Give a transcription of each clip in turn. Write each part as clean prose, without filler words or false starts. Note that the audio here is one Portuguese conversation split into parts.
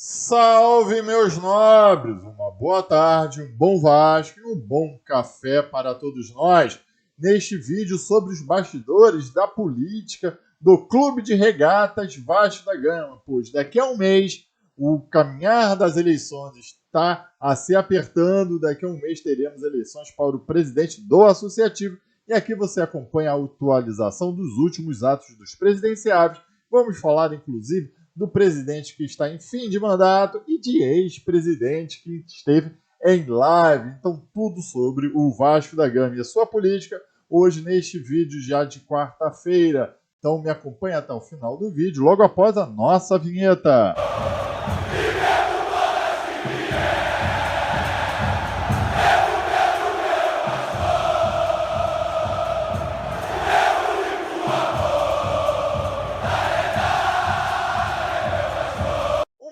Salve, meus nobres! Uma boa tarde, um bom Vasco e um bom café para todos nós. Neste vídeo sobre os bastidores da política do Clube de Regatas Vasco da Gama, pois daqui a um mês o caminhar das eleições está a se apertando. Daqui a um mês teremos eleições para o presidente do associativo e aqui você acompanha a atualização dos últimos atos dos presidenciáveis. Vamos falar, inclusive, do presidente que está em fim de mandato e de ex-presidente que esteve em live. Então, tudo sobre o Vasco da Gama e a sua política, hoje neste vídeo já de quarta-feira. Então, me acompanhe até o final do vídeo, logo após a nossa vinheta.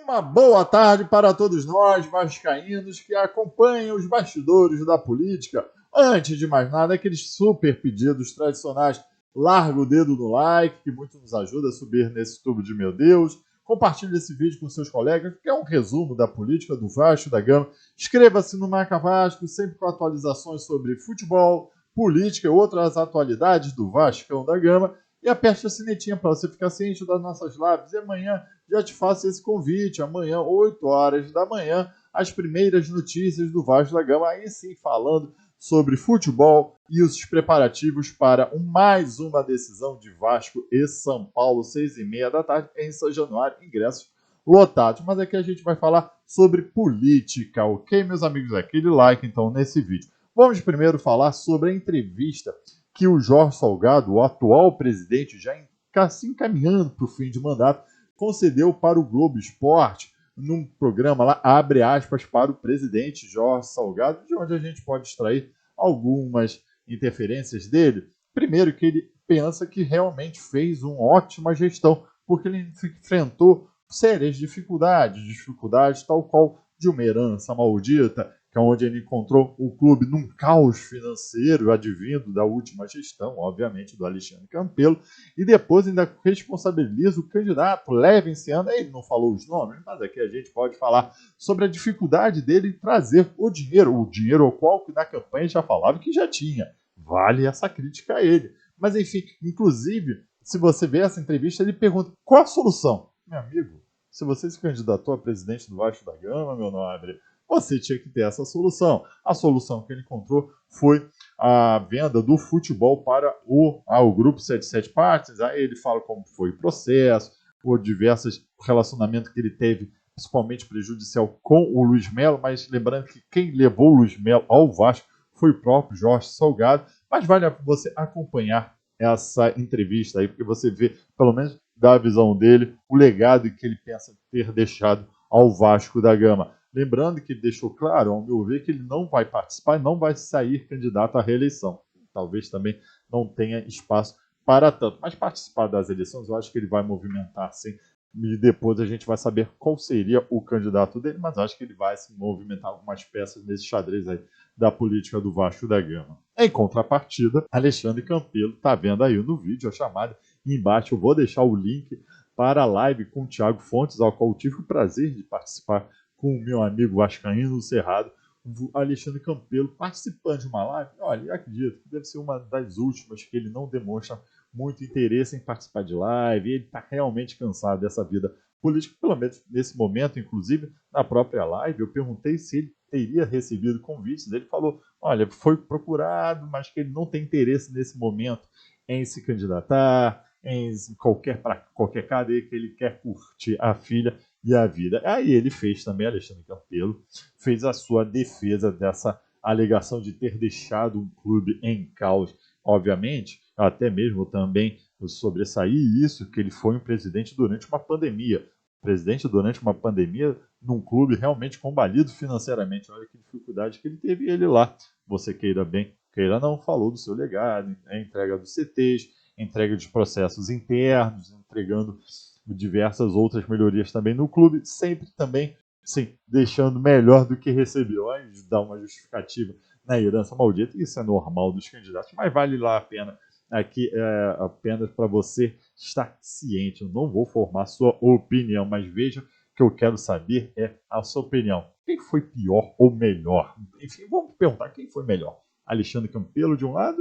Uma boa tarde para todos nós, vascaínos, que acompanham os bastidores da política. Antes de mais nada, aqueles super pedidos tradicionais. Larga o dedo no like, que muito nos ajuda a subir nesse tubo de meu Deus. Compartilhe esse vídeo com seus colegas, que é um resumo da política do Vasco da Gama. Inscreva-se no Marca Vasco, sempre com atualizações sobre futebol, política e outras atualidades do Vascão da Gama. E aperte a sinetinha para você ficar ciente das nossas lives. E amanhã já te faço esse convite. Amanhã, 8 horas da manhã, as primeiras notícias do Vasco da Gama. Aí sim, falando sobre futebol e os preparativos para mais uma decisão de Vasco e São Paulo, 6h30 da tarde, em São Januário, ingressos lotados. Mas aqui a gente vai falar sobre política, ok, meus amigos? Aquele like, então, nesse vídeo. Vamos primeiro falar sobre a entrevista que o Jorge Salgado, o atual presidente, já se encaminhando para o fim de mandato, concedeu para o Globo Esporte, num programa lá, abre aspas, para o presidente Jorge Salgado, de onde a gente pode extrair algumas interferências dele. Primeiro, que ele pensa que realmente fez uma ótima gestão, porque ele enfrentou sérias dificuldades tal qual de uma herança maldita, que é onde ele encontrou o clube num caos financeiro advindo da última gestão, obviamente, do Alexandre Campelo, e depois ainda responsabiliza o candidato Levinciano. Ele não falou os nomes, mas aqui a gente pode falar sobre a dificuldade dele em trazer o dinheiro ao qual na campanha já falava que já tinha. Vale essa crítica a ele. Mas enfim, inclusive, se você ver essa entrevista, ele pergunta, qual a solução? Meu amigo, se você se candidatou a presidente do Vasco da Gama, meu nobre, você tinha que ter essa solução. A solução que ele encontrou foi a venda do futebol para o Grupo 77 Partes. Aí ele fala como foi o processo, por diversos relacionamentos que ele teve, principalmente prejudicial com o Luiz Melo, mas lembrando que quem levou o Luiz Melo ao Vasco foi o próprio Jorge Salgado. Mas vale você acompanhar essa entrevista aí, porque você vê, pelo menos da visão dele, o legado que ele pensa ter deixado ao Vasco da Gama. Lembrando que ele deixou claro, ao meu ver, que ele não vai participar e não vai sair candidato à reeleição. Talvez também não tenha espaço para tanto. Mas participar das eleições, eu acho que ele vai movimentar sim. E depois a gente vai saber qual seria o candidato dele, mas acho que ele vai se movimentar algumas peças nesse xadrez aí da política do Vasco da Gama. Em contrapartida, Alexandre Campelo está vendo aí no vídeo a chamada. E embaixo eu vou deixar o link para a live com o Thiago Fontes, ao qual eu tive o prazer de participar com o meu amigo vascaíno Cerrado, o Alexandre Campelo, participando de uma live. Olha, eu acredito que deve ser uma das últimas que ele não demonstra muito interesse em participar de live. Ele está realmente cansado dessa vida política, pelo menos nesse momento, inclusive na própria live. Eu perguntei se ele teria recebido convites. Ele falou, olha, foi procurado, mas que ele não tem interesse nesse momento em se candidatar, em qualquer cadeia, que ele quer curtir a filha e a vida. Aí ele fez também, Alexandre Campelo, fez a sua defesa dessa alegação de ter deixado um clube em caos. Obviamente, até mesmo também sobressair isso, que ele foi um presidente durante uma pandemia. Presidente durante uma pandemia num clube realmente combalido financeiramente. Olha que dificuldade que ele teve ele lá. Você queira bem, queira não, falou do seu legado, a entrega dos CTs, entrega de processos internos, entregando diversas outras melhorias também no clube, sempre também, sim, deixando melhor do que recebeu. Aí dá uma justificativa na herança maldita, isso é normal dos candidatos, mas vale lá a pena aqui apenas para você estar ciente. Eu não vou formar sua opinião, mas veja que eu quero saber é a sua opinião. Quem foi pior ou melhor? Enfim, vamos perguntar quem foi melhor. Alexandre Campelo de um lado,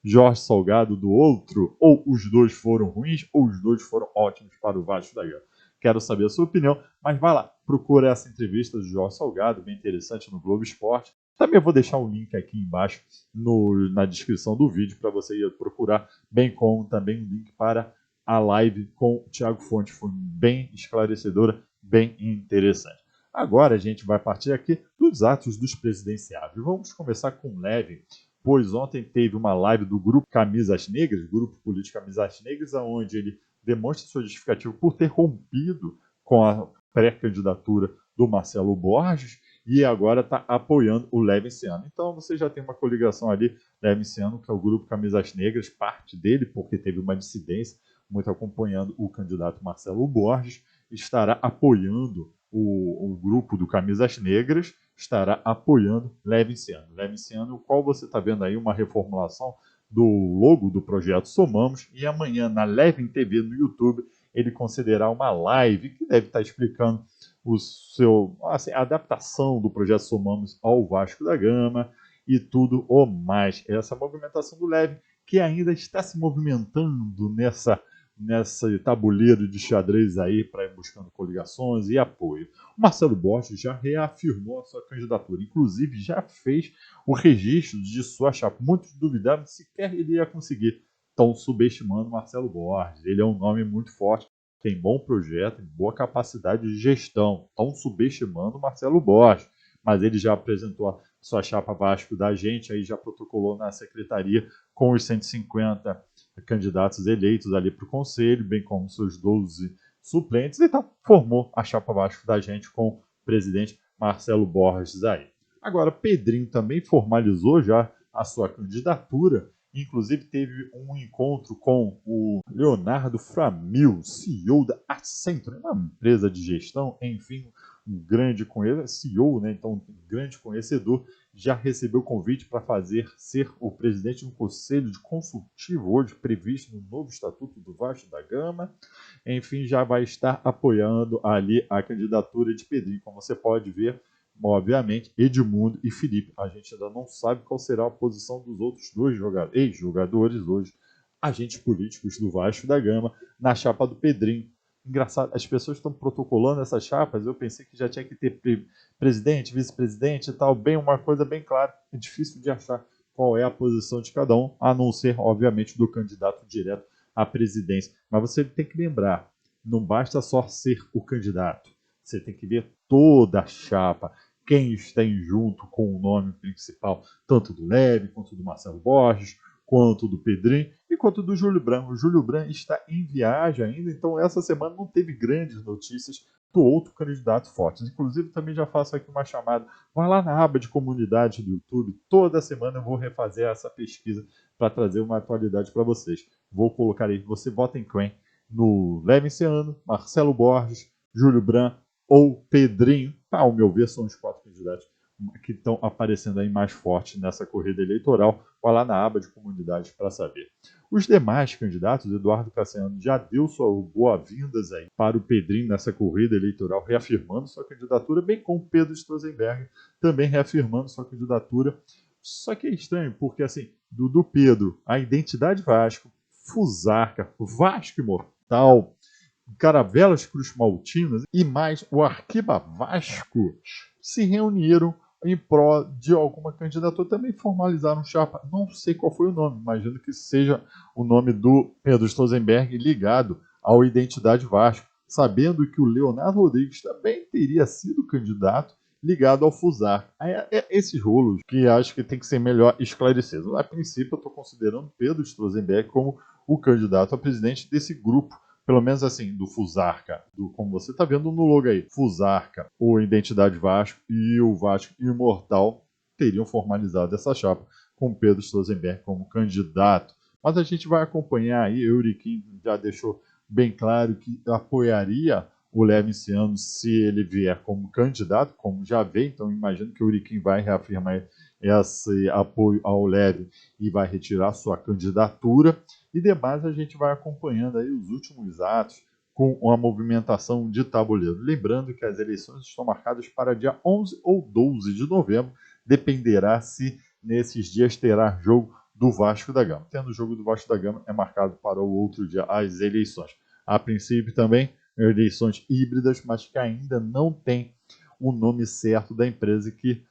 Jorge Salgado do outro, ou os dois foram ruins, ou os dois foram ótimos para o Vasco da Gama. Quero saber a sua opinião, mas vai lá, procura essa entrevista do Jorge Salgado, bem interessante, no Globo Esporte. Também vou deixar um link aqui embaixo na descrição do vídeo para você ir procurar, bem como também um link para a live com o Thiago Fonte. Foi bem esclarecedora, bem interessante. Agora a gente vai partir aqui dos atos dos presidenciáveis. Vamos começar com o leve, pois ontem teve uma live do Grupo Camisas Negras, Grupo Político Camisas Negras, onde ele demonstra sua justificativa por ter rompido com a pré-candidatura do Marcelo Borges e agora está apoiando o Levinciano. Então você já tem uma coligação ali, Levinciano, que é o Grupo Camisas Negras, parte dele, porque teve uma dissidência, muito acompanhando o candidato Marcelo Borges, estará apoiando o grupo do Camisas Negras, estará apoiando Levinciano. Levinciano, o qual você está vendo aí uma reformulação do logo do projeto Somamos, e amanhã na Levin TV no YouTube ele concederá uma live que deve estar explicando a adaptação do projeto Somamos ao Vasco da Gama e tudo o mais. Essa movimentação do Levin que ainda está se movimentando nessa tabuleiro de xadrez aí para ir buscando coligações e apoio. O Marcelo Borges já reafirmou a sua candidatura, inclusive já fez o registro de sua chapa. Muitos duvidavam se sequer ele ia conseguir. Estão subestimando Marcelo Borges. Ele é um nome muito forte, tem bom projeto, boa capacidade de gestão. Estão subestimando Marcelo Borges, mas ele já apresentou a sua chapa Vasco da gente, aí já protocolou na secretaria com os 150 candidatos eleitos ali para o conselho, bem como seus 12 suplentes, então formou a chapa Vasco da gente com o presidente Marcelo Borges aí. Agora, Pedrinho também formalizou já a sua candidatura, inclusive teve um encontro com o Leonardo Framil, CEO da Accenture, uma empresa de gestão, enfim, um grande CEO, né? Então um grande conhecedor, já recebeu o convite para ser o presidente do Conselho de Consultivo, hoje previsto no novo Estatuto do Vasco da Gama. Enfim, já vai estar apoiando ali a candidatura de Pedrinho. Como você pode ver, obviamente, Edmundo e Felipe. A gente ainda não sabe qual será a posição dos outros dois ex-jogadores, hoje agentes políticos do Vasco da Gama, na chapa do Pedrinho. Engraçado, as pessoas estão protocolando essas chapas, eu pensei que já tinha que ter presidente, vice-presidente e tal, bem uma coisa bem clara. É difícil de achar qual é a posição de cada um, a não ser, obviamente, do candidato direto à presidência. Mas você tem que lembrar, não basta só ser o candidato, você tem que ver toda a chapa, quem está junto com o nome principal, tanto do Leve, quanto do Marcelo Borges, quanto do Pedrinho e quanto do Júlio Branco. O Júlio Branco está em viagem ainda, então essa semana não teve grandes notícias do outro candidato forte. Inclusive, também já faço aqui uma chamada. Vai lá na aba de comunidade do YouTube. Toda semana eu vou refazer essa pesquisa para trazer uma atualidade para vocês. Vou colocar aí, você vota em quem? No Levinciano, Marcelo Borges, Júlio Branco ou Pedrinho. Ao meu ver, são os 4 candidatos que estão aparecendo aí mais forte nessa corrida eleitoral. Vai lá na aba de comunidade para saber. Os demais candidatos, Eduardo Cassiano já deu suas boas-vindas aí para o Pedrinho nessa corrida eleitoral, reafirmando sua candidatura, bem como Pedro Strozenberg também reafirmando sua candidatura. Só que é estranho, porque assim, do Pedro, a Identidade Vasco, Fusarca, Vasco Imortal, Caravelas Cruz Maltinas e mais o Arquiba Vasco se reuniram em prol de alguma candidatura. Também formalizaram chapa, não sei qual foi o nome, imagino que seja o nome do Pedro Strozenberg ligado ao Identidade Vasco, sabendo que o Leonardo Rodrigues também teria sido candidato ligado ao Fusar. Esses rolos que acho que tem que ser melhor esclarecidos. A princípio, eu estou considerando Pedro Strozenberg como o candidato a presidente desse grupo, pelo menos assim, do Fusarca, como você está vendo no logo aí, Fusarca, o Identidade Vasco e o Vasco Imortal teriam formalizado essa chapa com Pedro Strozenberg como candidato. Mas a gente vai acompanhar aí, Euriquim já deixou bem claro que apoiaria o Levinciano se ele vier como candidato, como já veio, então imagino que o Euriquim vai reafirmar esse apoio ao Leve e vai retirar sua candidatura. E demais a gente vai acompanhando aí os últimos atos, com a movimentação de tabuleiro. Lembrando que as eleições estão marcadas para dia 11 ou 12 de novembro, dependerá se nesses dias terá jogo do Vasco da Gama. Tendo o jogo do Vasco da Gama, é marcado para o outro dia as eleições. A princípio também, eleições híbridas, mas que ainda não tem o nome certo da empresa que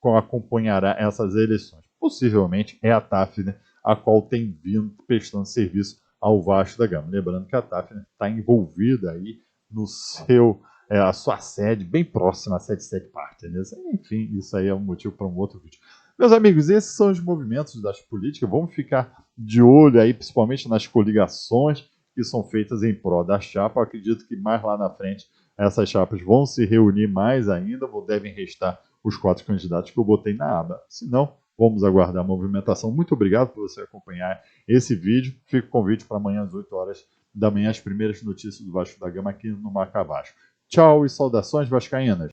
acompanhará essas eleições. Possivelmente é a TAF, a qual tem vindo prestando serviço ao Vasco da Gama. Lembrando que a TAF está envolvida aí no a sua sede, bem próxima à 77 Partners. Enfim, isso aí é um motivo para um outro vídeo. Meus amigos, esses são os movimentos das políticas. Vamos ficar de olho aí, principalmente nas coligações que são feitas em prol da chapa. Eu acredito que mais lá na frente essas chapas vão se reunir mais ainda, ou devem restar os 4 candidatos que eu botei na aba. Se não, vamos aguardar a movimentação. Muito obrigado por você acompanhar esse vídeo. Fica o convite para amanhã às 8 horas da manhã, as primeiras notícias do Vasco da Gama aqui no Marca Baixo. Tchau e saudações vascaínas!